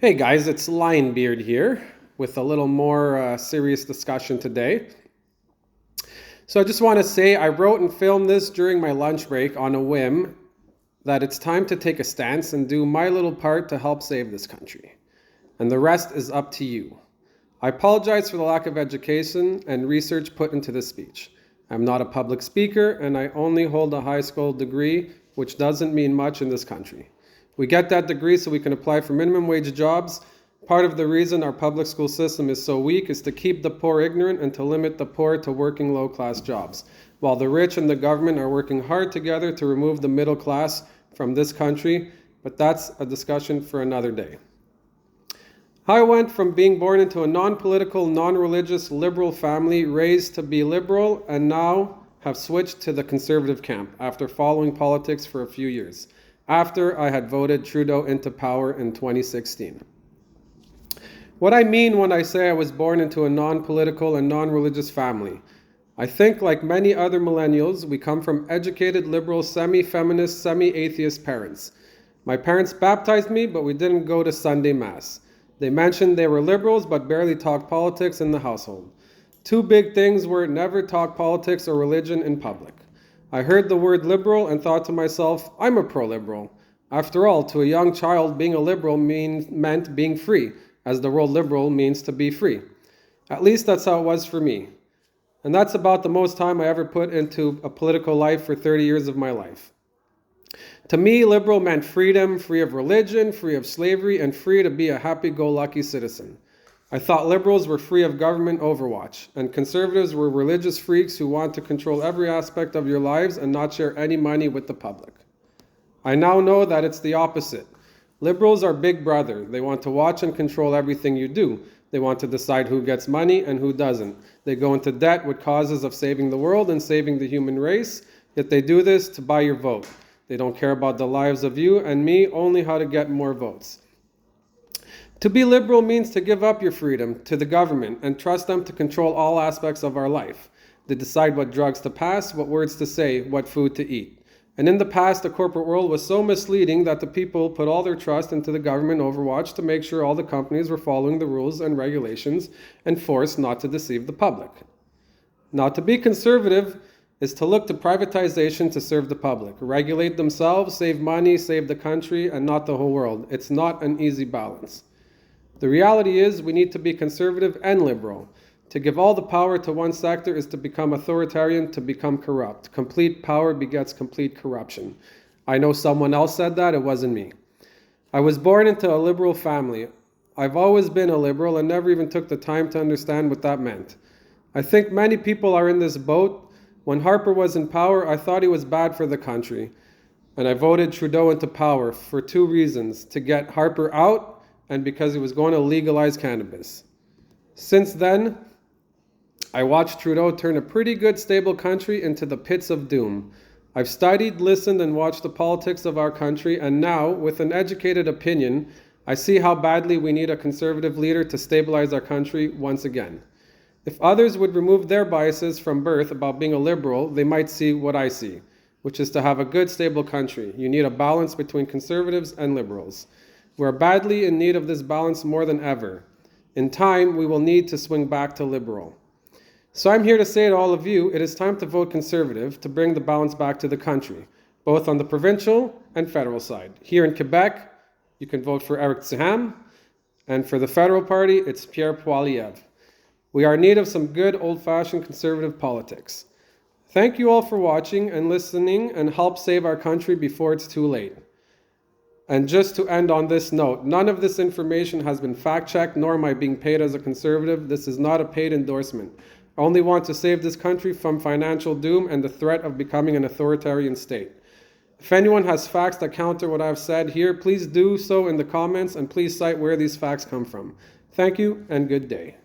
Hey guys, it's Lionbeard here with a little more serious discussion today. So I just want to say I wrote and filmed this during my lunch break on a whim that it's time to take a stance and do my little part to help save this country. And the rest is up to you. I apologize for the lack of education and research put into this speech. I'm not a public speaker and I only hold a high school degree, which doesn't mean much in this country. We get that degree so we can apply for minimum wage jobs. Part of the reason our public school system is so weak is to keep the poor ignorant and to limit the poor to working low-class jobs, while the rich and the government are working hard together to remove the middle class from this country, but that's a discussion for another day. How I went from being born into a non-political, non-religious, liberal family, raised to be liberal, and now have switched to the conservative camp after following politics for a few years, after I had voted Trudeau into power in 2016. What I mean when I say I was born into a non-political and non-religious family, I think like many other millennials, we come from educated, liberal, semi-feminist, semi-atheist parents. My parents baptized me, but we didn't go to Sunday Mass. They mentioned they were liberals, but barely talked politics in the household. Two big things were never talk politics or religion in public. I heard the word liberal and thought to myself, I'm a pro-liberal. After all, to a young child, being a liberal meant being free, as the word liberal means to be free. At least that's how it was for me. And that's about the most time I ever put into a political life for 30 years of my life. To me, liberal meant freedom, free of religion, free of slavery, and free to be a happy-go-lucky citizen. I thought liberals were free of government overwatch, and conservatives were religious freaks who want to control every aspect of your lives and not share any money with the public. I now know that it's the opposite. Liberals are big brother. They want to watch and control everything you do. They want to decide who gets money and who doesn't. They go into debt with causes of saving the world and saving the human race, yet they do this to buy your vote. They don't care about the lives of you and me, only how to get more votes. To be liberal means to give up your freedom to the government and trust them to control all aspects of our life. They decide what drugs to pass, what words to say, what food to eat. And in the past, the corporate world was so misleading that the people put all their trust into the government overwatch to make sure all the companies were following the rules and regulations and forced not to deceive the public. Now, to be conservative is to look to privatization to serve the public, regulate themselves, save money, save the country, and not the whole world. It's not an easy balance. The reality is we need to be conservative and liberal. To give all the power to one sector is to become authoritarian, to become corrupt. Complete power begets complete corruption. I know someone else said that, it wasn't me. I was born into a liberal family. I've always been a liberal and never even took the time to understand what that meant. I think many people are in this boat. When Harper was in power, I thought he was bad for the country. And I voted Trudeau into power for two reasons: to get Harper out and because he was going to legalize cannabis. Since then, I watched Trudeau turn a pretty good, stable country into the pits of doom. I've studied, listened, and watched the politics of our country, and now, with an educated opinion, I see how badly we need a conservative leader to stabilize our country once again. If others would remove their biases from birth about being a liberal, they might see what I see, which is to have a good, stable country. You need a balance between conservatives and liberals. We're badly in need of this balance more than ever. In time, we will need to swing back to liberal. So I'm here to say to all of you, it is time to vote conservative to bring the balance back to the country, both on the provincial and federal side. Here in Quebec, you can vote for Eric Duham, and for the federal party, it's Pierre Poilievre. We are in need of some good old-fashioned conservative politics. Thank you all for watching and listening, and help save our country before it's too late. And just to end on this note, none of this information has been fact-checked, nor am I being paid as a conservative. This is not a paid endorsement. I only want to save this country from financial doom and the threat of becoming an authoritarian state. If anyone has facts that counter what I've said here, please do so in the comments, and please cite where these facts come from. Thank you, and good day.